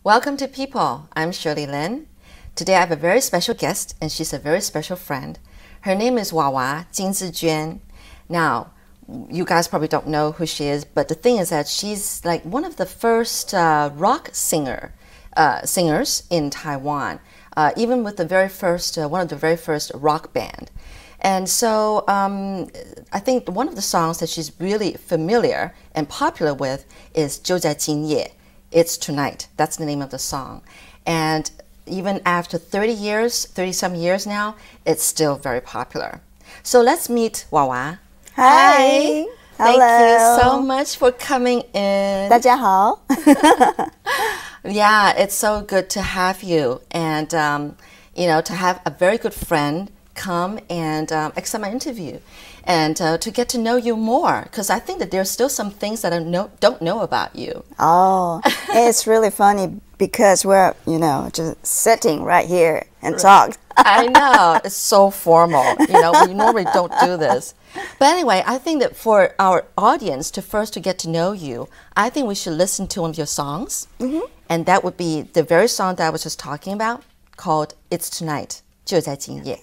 Welcome to People. I'm Shirley Lin. Today I have a very special guest, and she's a very special friend. Her name is WaWa金智娟. Now, you guys probably don't know who she is, but the thing is that she's like one of the first rock singers in Taiwan, even with the very first, one of the very first rock band. And so I think one of the songs that she's really familiar and popular with is 就在今夜. It's Tonight. That's the name of the song. And even after 30 years, 30-some years now, it's still very popular. So let's meet WaWa. Hi. Thank Hello. you so much for coming in. 大家好。 Yeah, it's so good to have you. And, to have a very good friend come and accept my interview and to get to know you more, because I think that there's still some things that I don't know about you. Oh, it's really funny because we're, just sitting right here and talk. I know, it's so formal. We normally don't do this. But anyway, I think that for our audience to get to know you, I think we should listen to one of your songs. Mm-hmm. And that would be the very song that I was just talking about, called It's Tonight, 就在今夜.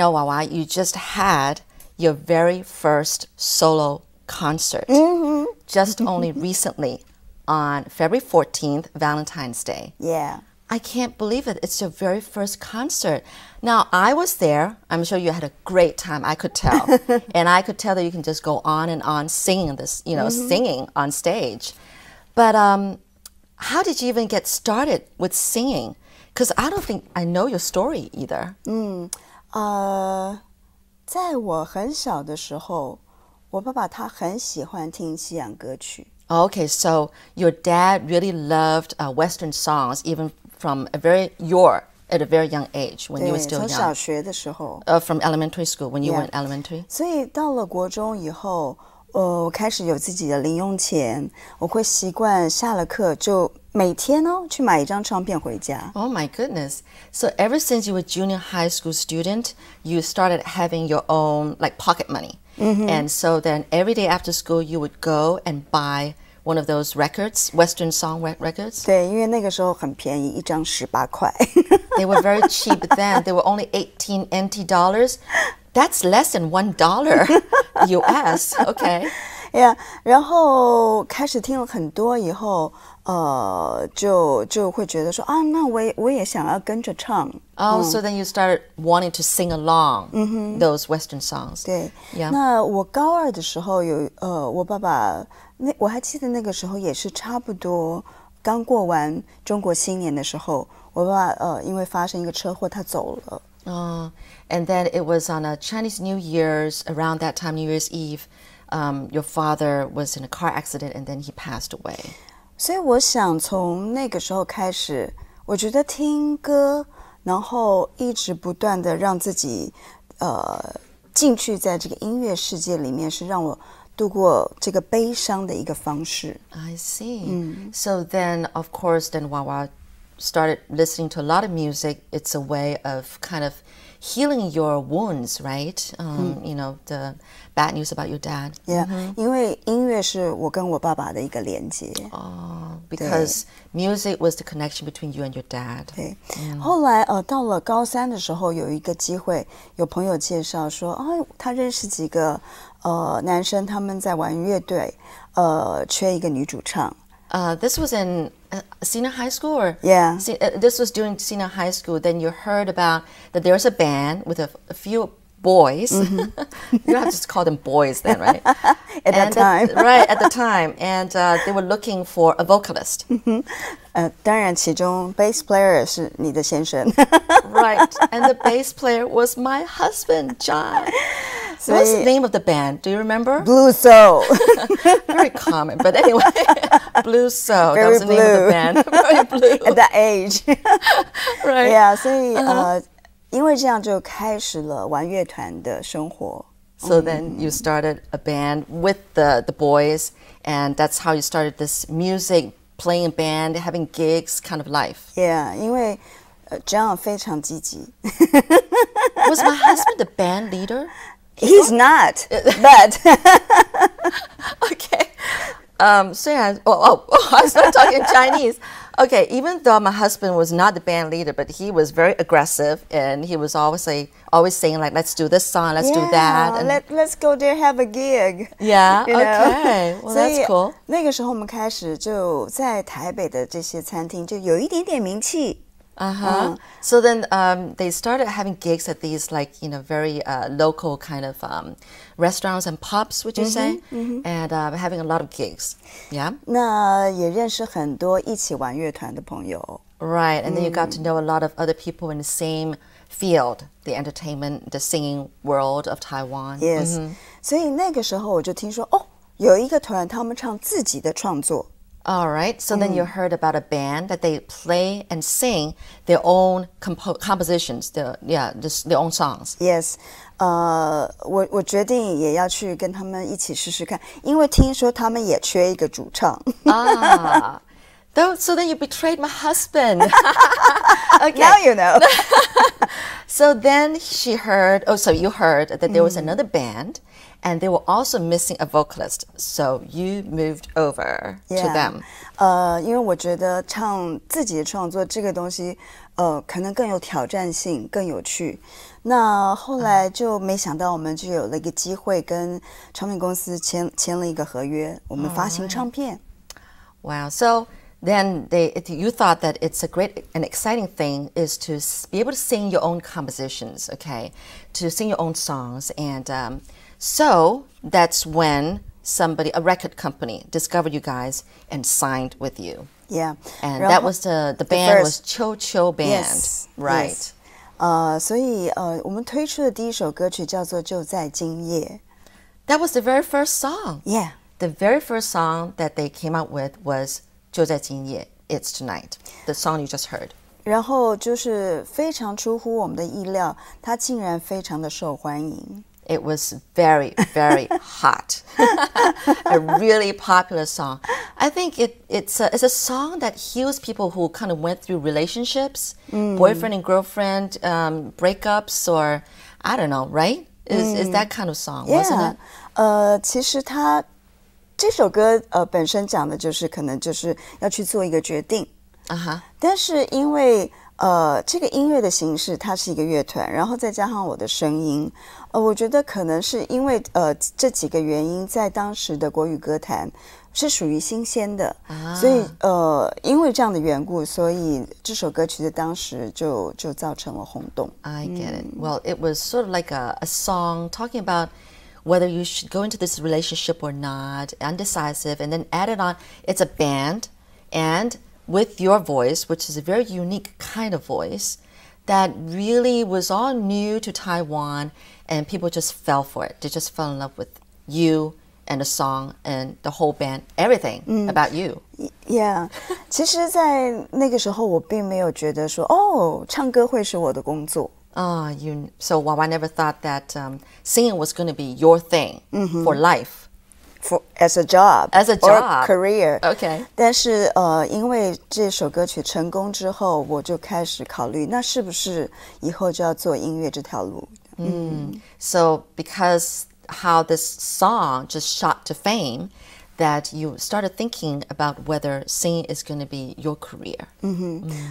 WaWa, you just had your very first solo concert, just only recently on February 14th, Valentine's Day. Yeah. I can't believe it. It's your very first concert. Now, I was there. I'm sure you had a great time. I could tell. And I could tell that you can just go on and on singing this, singing on stage. But how did you even get started with singing? Because I don't think I know your story either. 在我很小的时候，我爸爸他很喜欢听西洋歌曲。Okay, so your dad really loved Western songs, even from at a very young age when you were 对， still 从小 young. 学的时候。From elementary school, when you were in elementary. 所以到了国中以后，我开始有自己的零用钱，我会习惯下了课就每天去买一张唱片回家。Oh my goodness. So ever since you were a junior high school student, you started having your own like pocket money. And so then every day after school, you would go and buy one of those records, Western song records. 对，因为那个时候很便宜，一张18块。They were very cheap then. They were only 18 NT dollars. That's less than $1 US. Okay. Yeah， 然后开始听了很多以后，就会觉得说啊，那我也想要跟着唱。Oh, so then you started wanting to sing along those Western songs. 对 Yeah. 那我高2的时候有我爸爸我还记得那个时候也是差不多刚过完中国新年的时候，我爸爸因为发生一个车祸，他走了。Oh, and then it was on a Chinese New Year's, around that time, New Year's Eve, your father was in a car accident and then he passed away. 所以我想从那个时候开始，我觉得听歌，然后一直不断的让自己进去在这个音乐世界里面，是让我度过这个悲伤的一个方式。I see. So then, of course, then WaWa started listening to a lot of music. It's a way of kind of healing your wounds, right? You know, the bad news about your dad. Yeah, 因为音乐是我跟我爸爸的一个连接。Because music was the connection between you and your dad. 对，后来到了高3的时候，有一个机会，有朋友介绍说，他认识几个男生，他们在玩乐队，缺一个女主唱。This was in senior high school, or Yeah. This was during senior high school. Then you heard about that there was a band with a few boys. You don't have to call them boys then, right? At that time. Right, at the time. And they were looking for a vocalist. 当然，其中 bass player 是你的先生。Right, and the bass player was my husband, John. What's the name of the band? Do you remember? Blue Soul. Very common, but anyway, Blue Soul. That Very was the name of the band. Very blue. At that age. Right. Yeah, 所以因为这样就开始了玩乐团的生活。So then you started a band with the boys, and that's how you started this music, playing a band, having gigs kind of life. Yeah, 因为John 非常积极。Was my husband the band leader? He's not, but Okay. So yeah. I started talking Chinese. Okay. Even though my husband was not the band leader, but he was very aggressive, and he was always saying like, "Let's do this song, let's do that." And let's go there have a gig. yeah. You know? Okay. Well, 所以 that's cool. 那个时候我们开始就在台北的这些餐厅就有一点点名气。So then they started having gigs at these very local kind of restaurants and pubs, would you say? And having a lot of gigs. Yeah. 那也认识很多一起玩乐团的朋友。Right. And then you got to know a lot of other people in the same field, the entertainment, the singing world of Taiwan. Yes. 所以那个时候我就听说有一个团他们唱自己的创作。All right. So then you heard about a band that they play and sing their own compositions, their own songs. Yes. 我决定也要去跟他们一起试试看，因为听说他们也缺一个主唱。So then you betrayed my husband. Okay. Now you know. So then you heard that there was another band, and they were also missing a vocalist. So you moved over to them. 因为我觉得唱自己的创作这个东西，可能更有挑战性，更有趣。那后来就没想到，我们就有了一个机会跟唱片公司签了一个合约，我们发行唱片。Wow. So then you thought that it's a great and exciting thing is to be able to sing your own compositions, okay, to sing your own songs. And so that's when a record company discovered you guys and signed with you. Yeah. And that was the band was Chiu Chiu Band. Yes. Right. Yes. 所以我们推出的第一首歌曲叫做《就在今夜》。That was the very first song. Yeah. The very first song that they came out with was 就在今夜, It's Tonight, the song you just heard. 然后就是非常出乎我们的意料，它竟然非常的受欢迎。It was very, very hot. A really popular song. I think it's a song that heals people who kind of went through relationships, boyfriend and girlfriend, breakups, or I don't know, right? Is that kind of song, wasn't it? 其实这首歌本身讲的就是可能就是要去做一个决定。但是因为这个音乐的形式它是一个乐团，然后再加上我的声音，我觉得可能是因为这几个原因，在当时的国语歌坛是属于新鲜的，所以因为这样的缘故，所以这首歌曲在当时就造成了轰动。I get it. Well, it was sort of like a song talking about whether you should go into this relationship or not, undecisive, and then added on, it's a band, and with your voice, which is a very unique kind of voice, that really was all new to Taiwan, and people just fell for it. They just fell in love with you and the song and the whole band, everything about you. Yeah. 其实在那个时候我并没有觉得说唱歌会是我的工作。So WaWa never thought that singing was going to be your thing for life. As a job, or career. Okay. 但是因为这首歌曲成功之后，我就开始考虑，那是不是以后就要做音乐这条路？So because how this song just shot to fame, that you started thinking about whether singing is going to be your career.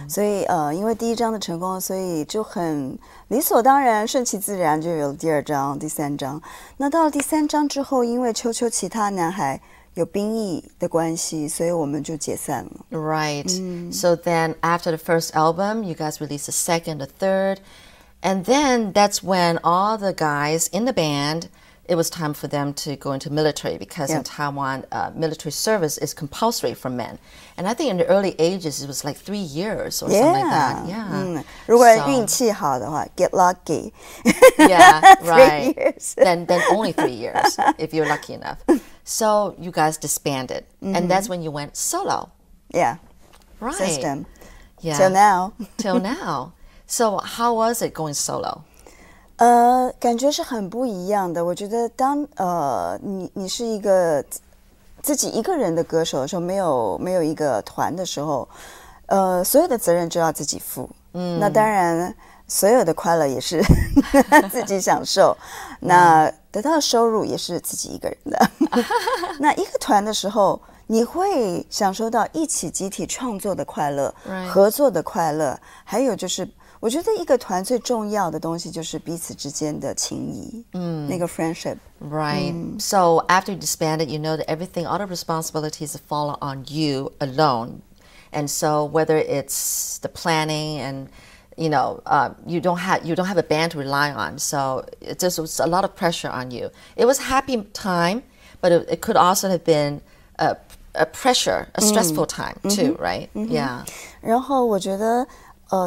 所以因为第一章的成功，所以就很理所当然、顺其自然就有了第二章、第三章。那到了第三章之后，因为秋秋其他男孩有兵役的关系，所以我们就解散了。Right. So then after the first album, you guys released a second, a third, and then that's when all the guys in the band, it was time for them to go into military because in Taiwan, military service is compulsory for men. And I think in the early ages, it was like 3 years or something like that. Yeah. 如果运气好的话 get lucky. Yeah, right. 3 years. Then only 3 years if you're lucky enough. So you guys disbanded. And that's when you went solo. Yeah. Right. System. Yeah. Till now. Till now. So how was it going solo? 感觉是很不一样的。我觉得当你是一个自己一个人的歌手的时候，没有一个团的时候，所有的责任就要自己负。那当然，所有的快乐也是自己享受，那得到的收入也是自己一个人的。那一个团的时候，你会享受到一起集体创作的快乐，合作的快乐，还有就是。我觉得一个团最重要的东西就是彼此之间的情谊，那个 friendship. Right. So after you disbanded, you know that everything, all the responsibilities fall on you alone. And so whether it's the planning and you don't have a band to rely on. So it just was a lot of pressure on you. It was a happy time, but it could also have been a pressure, a stressful time too, right? Yeah. 然后我觉得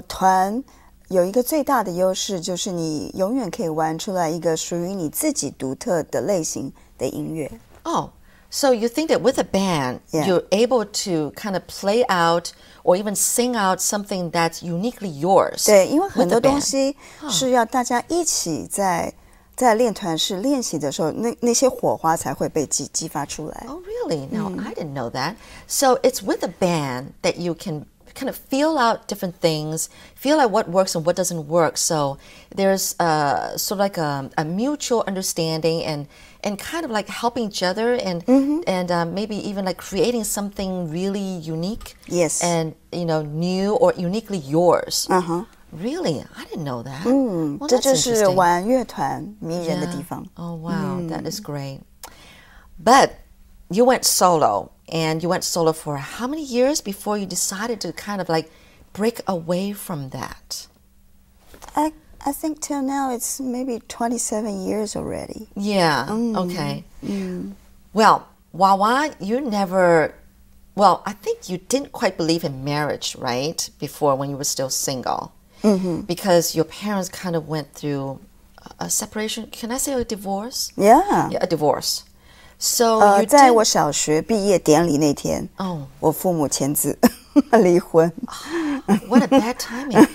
团有一个最大的优势，就是你永远可以玩出来一个属于你自己独特的类型的音乐。Oh, so you think that with a band, you're able to kind of play out or even sing out something that's uniquely yours? 对，因为很多东西是要大家一起在练团室练习的时候，那些火花才会被激发出来。Oh, really? No, I didn't know that. So it's with a band that you can kind of feel out different things, feel out what works and what doesn't work. So there's sort of like a mutual understanding and kind of like helping each other and maybe even like creating something really unique. Yes. And new or uniquely yours. Really? I didn't know that. Well, 这 that's 就是 interesting. 玩乐团迷人的地方。Oh, wow. That is great. But you went solo. And you went solo for how many years before you decided to kind of like break away from that? I think till now it's maybe 27 years already. Yeah, okay. Well, WaWa, I think you didn't quite believe in marriage, right? Before when you were still single. Because your parents kind of went through a separation. Can I say a divorce? Yeah. Yeah, a divorce. So you 在 did. 我小学毕业典礼那天， Oh, 我父母签字离婚。 what a bad timing.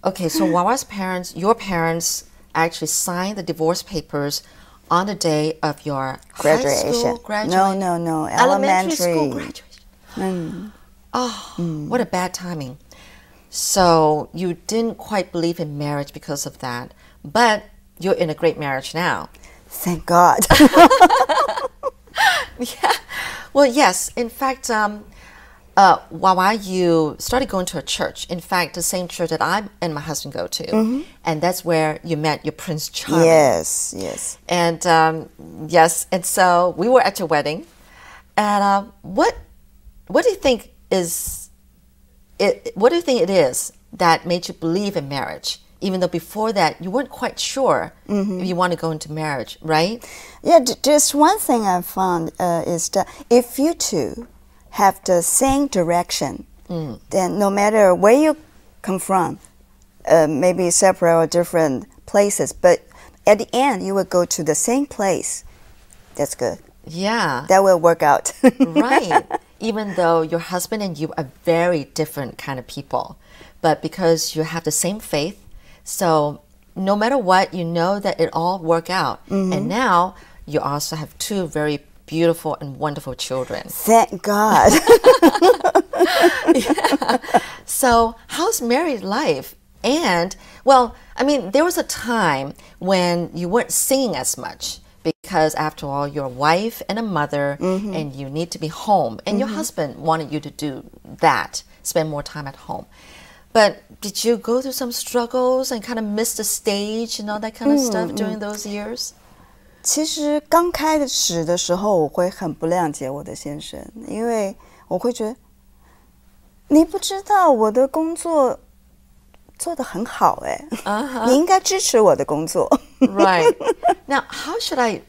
Okay, so Wawa's parents, your parents, actually signed the divorce papers on the day of your high Graduation. school graduation. No. Elementary school Elementary. graduation. Oh, what a bad timing. So you didn't quite believe in marriage because of that, but you're in a great marriage now. Thank God. Yeah. Well, yes. In fact, Wawa, you started going to a church. In fact, the same church that I and my husband go to. And that's where you met your Prince Charming. Yes. And yes, and so we were at your wedding. And what do you think is it? What do you think it is that made you believe in marriage, even though before that you weren't quite sure if you want to go into marriage, right? Yeah, just one thing I found is that if you two have the same direction, then no matter where you come from, maybe separate or different places, but at the end you will go to the same place. That's good. Yeah. That will work out. Right. Even though your husband and you are very different kind of people, but because you have the same faith, so no matter what, you know that it all work out. And now you also have two very beautiful and wonderful children. Thank God. Yeah. So how's married life? And well, I mean, there was a time when you weren't singing as much because after all, you're a wife and a mother and you need to be home. And your husband wanted you to do that, spend more time at home. But did you go through some struggles and kind of miss the stage and all that kind of stuff during those years? 其实刚开始的时候，我会很不谅解我的先生，因为我会觉得你不知道我的工作做得很好哎，你应该支持我的工作。Right. Now, how should I,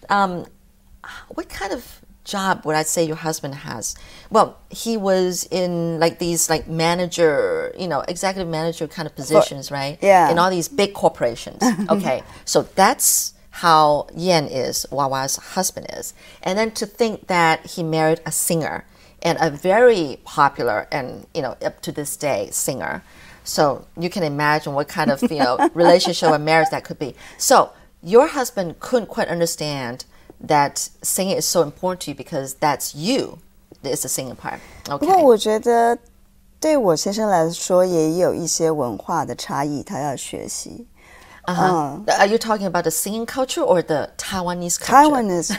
what kind of job would I say your husband has? Well, he was in like these like manager, executive manager kind of positions, right? Yeah. In all these big corporations. Okay. So that's how Yan is, Wawa's husband is. And then to think that he married a singer and a very popular and, up to this day singer. So you can imagine what kind of, relationship or marriage that could be. So your husband couldn't quite understand that singing is so important to you because that's you. It's the singing part. 不过 Okay. 我觉得对我先生来说也有一些文化的差异，他要学习。Are you talking about the singing culture or the Taiwanese culture? Taiwanese.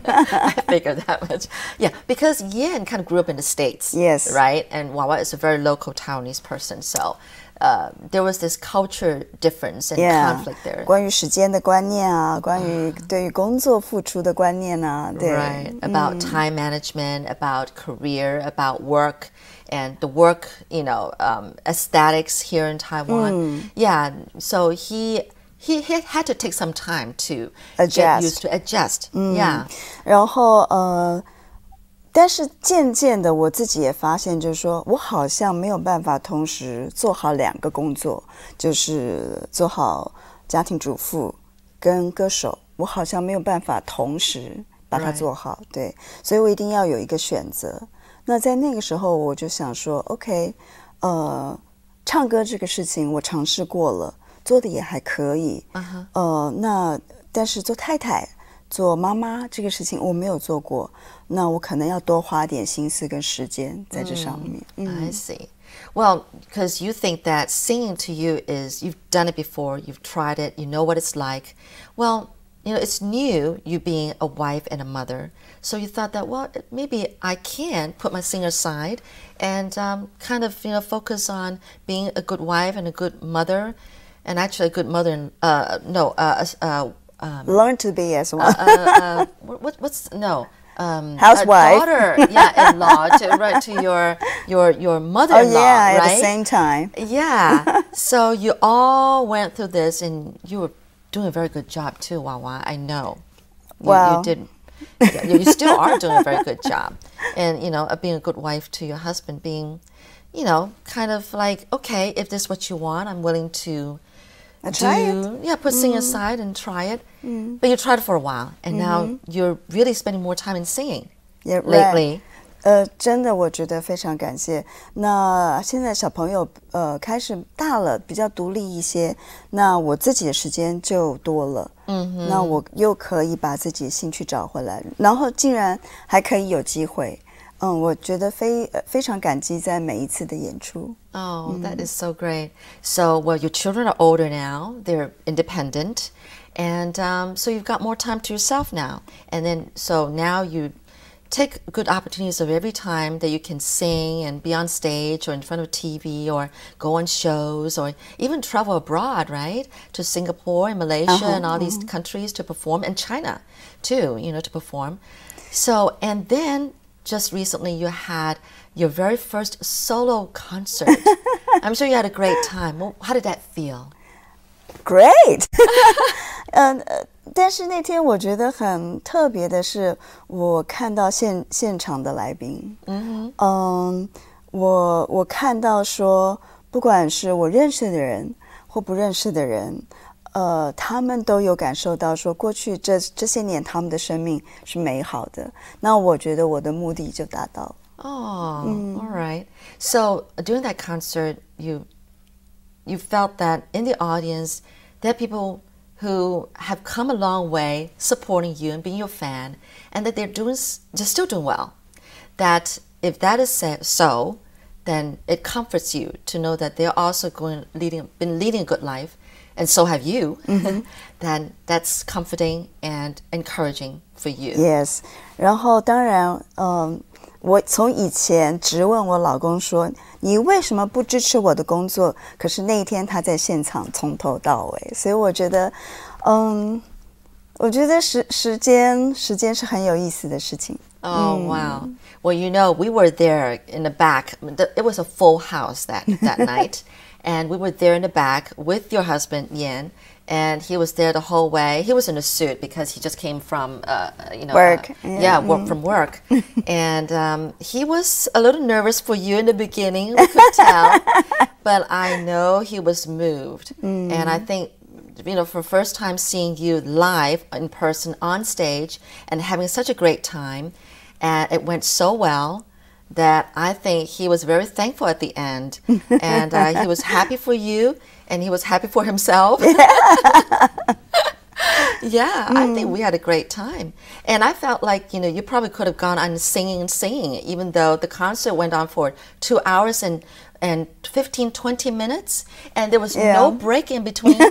I figured that much. Yeah, because Yan kind of grew up in the States. Yes. Right? And Wawa is a very local Taiwanese person. So there was this culture difference and conflict there. 关于时间的观念啊，关于对于工作付出的观念啊，对。 Right. About time management, about career, about work. And the work, aesthetics here in Taiwan. Yeah, so he had to take some time to get used to adjust. Yeah. 然后但是渐渐的我自己也发现，就是说我好像没有办法同时做好两个工作，就是做好家庭主妇跟歌手，我好像没有办法同时把它做好。对，所以我一定要有一个选择。那在那个时候，我就想说 ，OK， 唱歌这个事情我尝试过了，做的也还可以。那但是做太太、做妈妈这个事情我没有做过，那我可能要多花点心思跟时间在这上面。I see. Well, because you think that singing to you is, you've done it before, you've tried it, you know what it's like. Well, it's new, you being a wife and a mother. So you thought that, well, maybe I can put my singing aside and kind of, focus on being a good wife and a good mother, and actually a good mother. Learn to be as well. A Housewife. daughter, in-law, to your mother-in-law, at right? the same time. Yeah. So you all went through this, and you were doing a very good job too, Wawa. I know. You did. You still are doing a very good job, and being a good wife to your husband, being, kind of like, okay, if this is what you want, I'm willing to try it. Yeah, put singing aside and try it. But you tried it for a while, and now you're really spending more time in singing lately. 真的，我觉得非常感谢。那现在小朋友开始大了，比较独立一些，那我自己的时间就多了。那我又可以把自己的兴趣找回来，然后竟然还可以有机会。我觉得非常感激在每一次的演出。Oh, that is so great. So, well, your children are older now. They're independent. And so you've got more time to yourself now. And then, so now you take good opportunities of every time that you can sing and be on stage or in front of TV or go on shows or even travel abroad, right? To Singapore and Malaysia and all these countries to perform, and China too, to perform. So, and then just recently you had your very first solo concert. I'm sure you had a great time. Well, how did that feel? Great. 但是那天我觉得很特别的是，我看到现场的来宾，我看到说，不管是我认识的人或不认识的人，他们都有感受到说，过去这些年他们的生命是美好的。那我觉得我的目的就达到了。Oh, all right. So during that concert, you felt that in the audience, there are people who have come a long way supporting you and being your fan, and that they're still doing well. That if that is so, then it comforts you to know that they're also been leading a good life, and so have you. Then that's comforting and encouraging for you. Yes. 然后当然，我从以前直问我老公说：“你为什么不支持我的工作？”可是那一天他在现场从头到尾，所以我觉得，我觉得时间是很有意思的事情。Oh, wow. Well, we were there in the back. It was a full house that night. And we were there in the back with your husband, Yan. And he was there the whole way. He was in a suit because he just came from, work. Work from work. And he was a little nervous for you in the beginning, we could tell. But I know he was moved. And I think, for first time seeing you live in person on stage and having such a great time, and it went so well that I think he was very thankful at the end. And he was happy for you, and he was happy for himself. Yeah, I think we had a great time. And I felt like, you probably could have gone on singing and singing, even though the concert went on for 2 hours and 15, 20 minutes, and there was no break in between.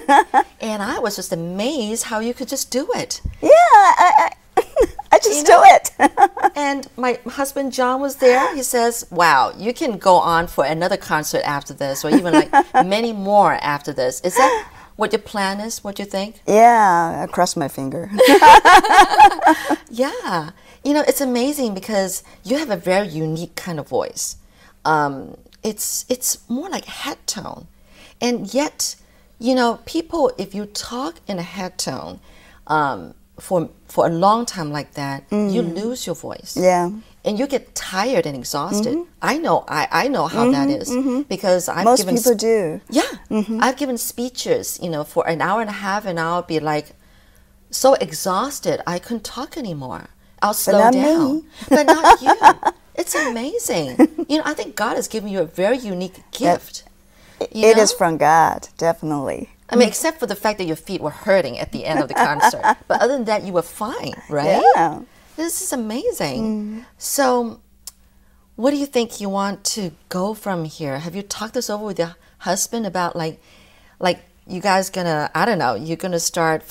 And I was just amazed how you could just do it. Yeah, I just do it. And my husband John was there. He says, wow, you can go on for another concert after this, or even like many more after this. Is that what your plan is? What you think? Yeah, I cross my finger. Yeah. It's amazing because you have a very unique kind of voice. It's more like head tone. And yet, people, if you talk in a head tone, for a long time like that, you lose your voice. Yeah. And you get tired and exhausted. I know how that is because Most people do. Yeah. I've given speeches, for an hour and a half, and I'll be like so exhausted I couldn't talk anymore. I'll slow down. Me. But not you. It's amazing. I think God has given you a very unique gift. It is from God, definitely. I mean, except for the fact that your feet were hurting at the end of the concert. But other than that, you were fine, right? Yeah. This is amazing. So, what do you think you want to go from here? Have you talked this over with your husband about like you guys gonna, I don't know, you're gonna start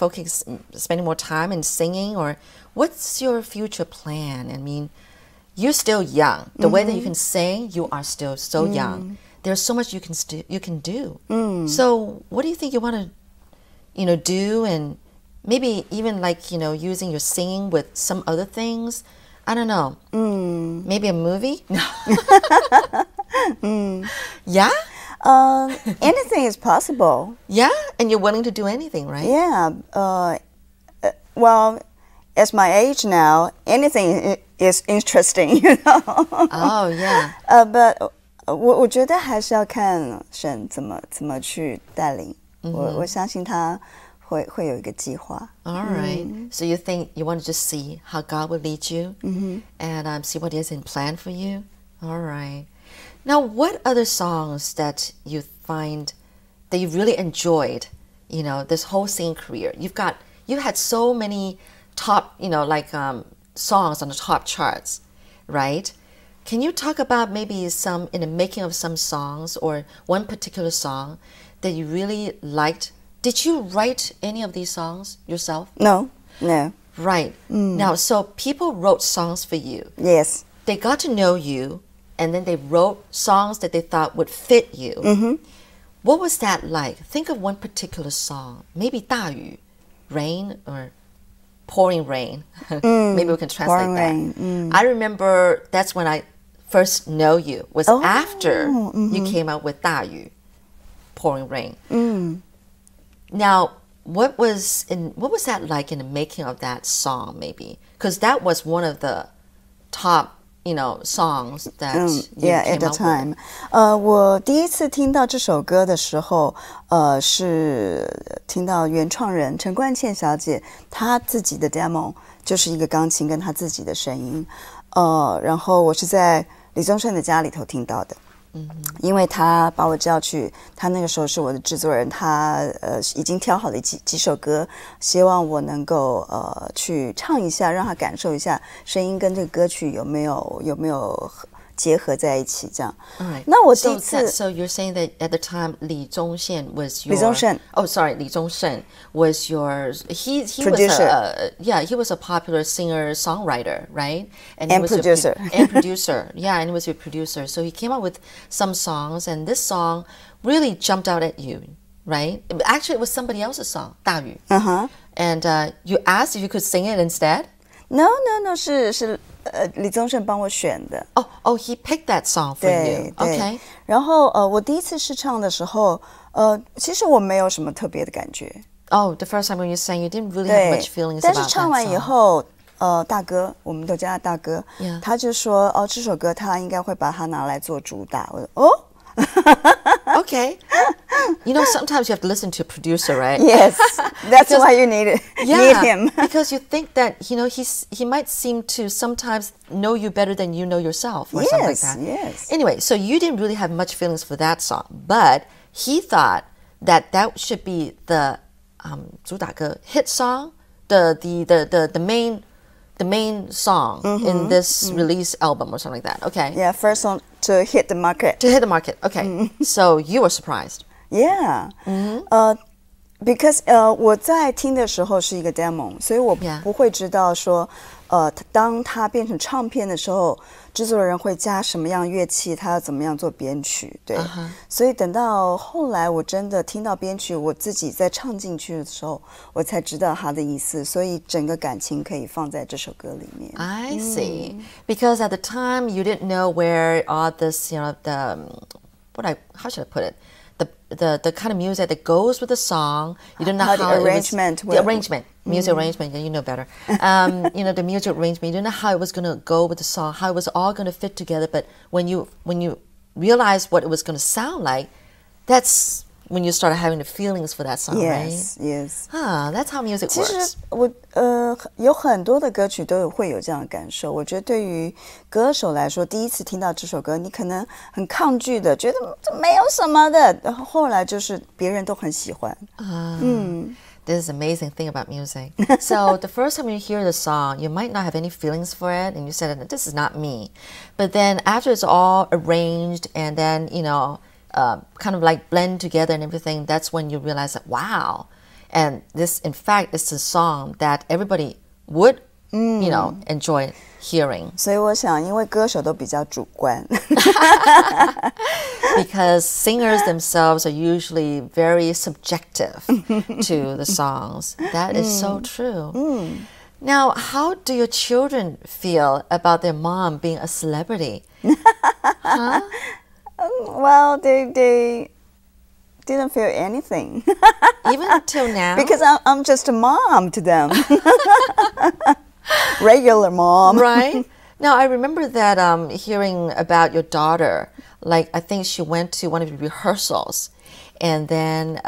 spending more time in singing, or what's your future plan? I mean, you're still young. The way that you can sing, you are still so young. There's so much you can do. So what do you think you want to, do, and maybe even like, using your singing with some other things? I don't know. Maybe a movie? Yeah? Anything is possible. Yeah? And you're willing to do anything, right? Yeah. Well, at my age now, anything is interesting, Oh, yeah. But 我觉得还是要看神怎么去带领。我相信他会有一个计划。All right. So you think you want to just see how God will lead you and see what He has in plan for you? All right. Now, what other songs that you find that you really enjoyed, this whole singing career? You had so many top, songs on the top charts, right? Can you talk about maybe some, in the making of some songs or one particular song that you really liked? Did you write any of these songs yourself? No. Right. Now, so people wrote songs for you. Yes. They got to know you, and then they wrote songs that they thought would fit you. What was that like? Think of one particular song. Maybe 大雨, rain, or pouring rain. Maybe we can translate pouring that. Rain. I remember that's when I first know you, was after you came out with 大雨, pouring rain. Now, what was that like in the making of that song, maybe? Because that was one of the top, songs that you at came the out time. with. 我第一次听到这首歌的时候，是听到原创人陈冠茜小姐她自己的 demo， 就是一个钢琴跟她自己的声音。然后我是在李宗盛的家里头听到的。因为他把我叫去，他那个时候是我的制作人，他已经挑好了几首歌，希望我能够去唱一下，让他感受一下声音跟这个歌曲有没有结合在一起这样。那我第一次 So you're saying that at the time Li Zongxian was your... 李宗盛 Oh, sorry, Li Zongxian was yours. He Producer. He was a popular singer-songwriter, right? And he was producer. And producer, yeah, and he was your producer. So he came out with some songs, and this song really jumped out at you, right? Actually, it was somebody else's song, 大雨. And you asked if you could sing it instead? No, 是李宗盛帮我选的。Oh, he picked that song for you. 对 Okay. 然后我第一次试唱的时候，其实我没有什么特别的感觉。Oh, the first time when you sang, you didn't really have much feelings about that song. 但是唱完以后，大哥，我们都叫他大哥，他就说，这首歌他应该会把它拿来做主打。我说Okay. Sometimes you have to listen to a producer, right? Yes, that's why you need him. Because you think that, he might seem to sometimes know you better than you know yourself or something like that. Yes. Anyway, so you didn't really have much feelings for that song, but he thought that should be the 主打歌 hit song, the main song in this release album or something like that. Okay. Yeah, first song to hit the market. To hit the market. Okay. So you were surprised. Yeah. Because 我在听的时候是一个 demo， 所以我不会知道说，当它变成唱片的时候，制作人会加什么样乐器，他要怎么样做编曲，对。所以等到后来我真的听到编曲，我自己在唱进去的时候，我才知道它的意思，所以整个感情可以放在这首歌里面。I see. Because at the time you didn't know where all this, how should I put it? The kind of music that goes with the song. You don't know how the arrangement. The arrangement, music arrangement. You know better. The music arrangement. You don't know how it was going to go with the song, how it was all going to fit together. But when you realized what it was going to sound like, that's when you started having the feelings for that song, right? Yes. That's how music works. 其实我有很多的歌曲都会有这样的感受。我觉得对于歌手来说，第一次听到这首歌，你可能很抗拒的，觉得这没有什么的，然后后来就是别人都很喜欢。This is the amazing thing about music. So the first time you hear the song, you might not have any feelings for it, and you said, "This is not me." But then after it's all arranged, and then kind of like blend together and everything, that's when you realize that, wow. And this, in fact, is a song that everybody would, enjoy hearing. 所以我想，因为歌手都比较主观。Because singers themselves are usually very subjective to the songs. That is so true. Now, how do your children feel about their mom being a celebrity? Well, they didn't feel anything. Even until now? Because I'm just a mom to them. Regular mom. Right? Now, I remember that hearing about your daughter, like I think she went to one of your rehearsals And then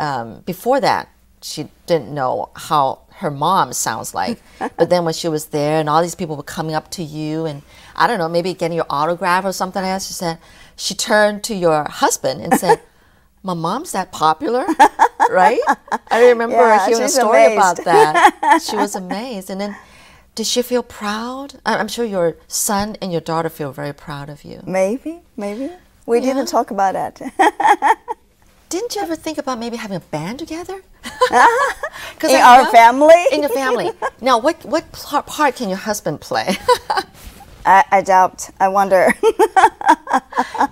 before that, she didn't know how her mom sounds like. But then when she was there and all these people were coming up to you and, I don't know, maybe getting your autograph or something like that, she turned to your husband and said, my mom's that popular, right? I remember hearing a story about that. She was amazed. And then did she feel proud? I'm sure your son and your daughter feel very proud of you. Maybe. We didn't talk about that. Didn't you ever think about maybe having a band together? In our family? In your family. Now, what part can your husband play? I doubt. I wonder.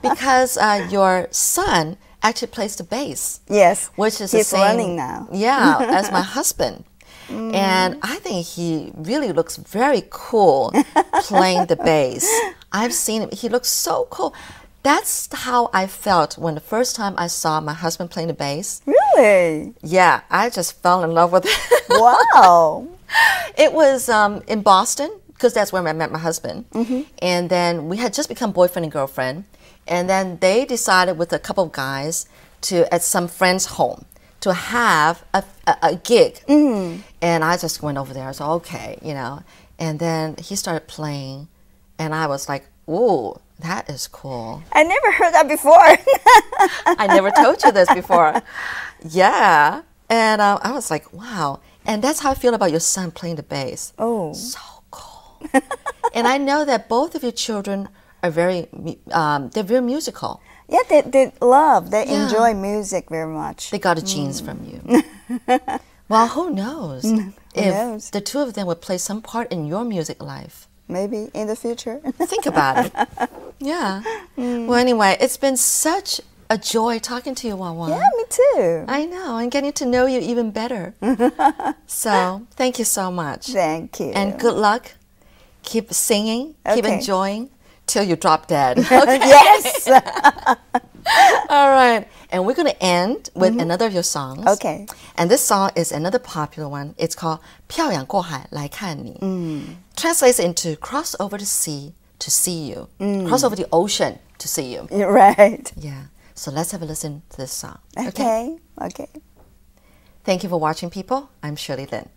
Because your son actually plays the bass. Yes, which is he's the same, learning now. Yeah, as my husband. And I think he really looks very cool playing the bass. I've seen him. He looks so cool. That's how I felt when the first time I saw my husband playing the bass. Really? Yeah, I just fell in love with it. Wow. It was in Boston, because that's where I met my husband. And then we had just become boyfriend and girlfriend. And then they decided with a couple of guys at some friend's home to have a gig. And I just went over there. I was like, okay, you know. And then he started playing. And I was like, ooh, that is cool. I never heard that before. I never told you this before. Yeah. And I was like, wow. And that's how I feel about your son playing the bass. Oh. So cool. And I know that both of your children are they're very musical. Yeah, they enjoy music very much. They got the genes from you. Well, who knows if the two of them would play some part in your music life. Maybe in the future. Think about it. Yeah. Well, anyway, it's been such a joy talking to you, Wawa. Yeah, me too. I know, and getting to know you even better. So, thank you so much. Thank you. And good luck. Keep singing, keep enjoying till you drop dead. Okay? Yes. All right. And we're going to end with another of your songs. Okay. And this song is another popular one. It's called 漂洋过海来看你. Translates into cross over the sea to see you. Cross over the ocean to see you. You're right. Yeah. So let's have a listen to this song. Okay. Thank you for watching, people. I'm Shirley Lin.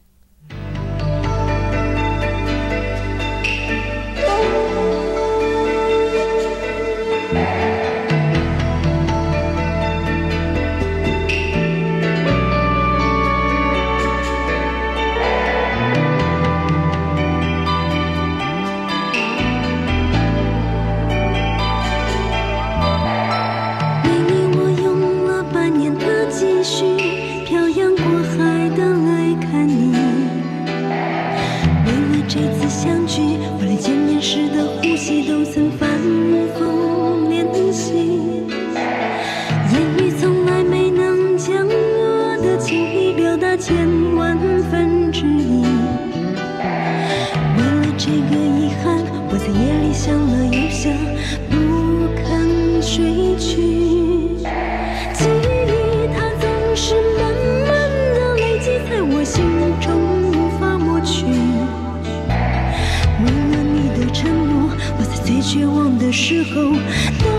最绝望的时候。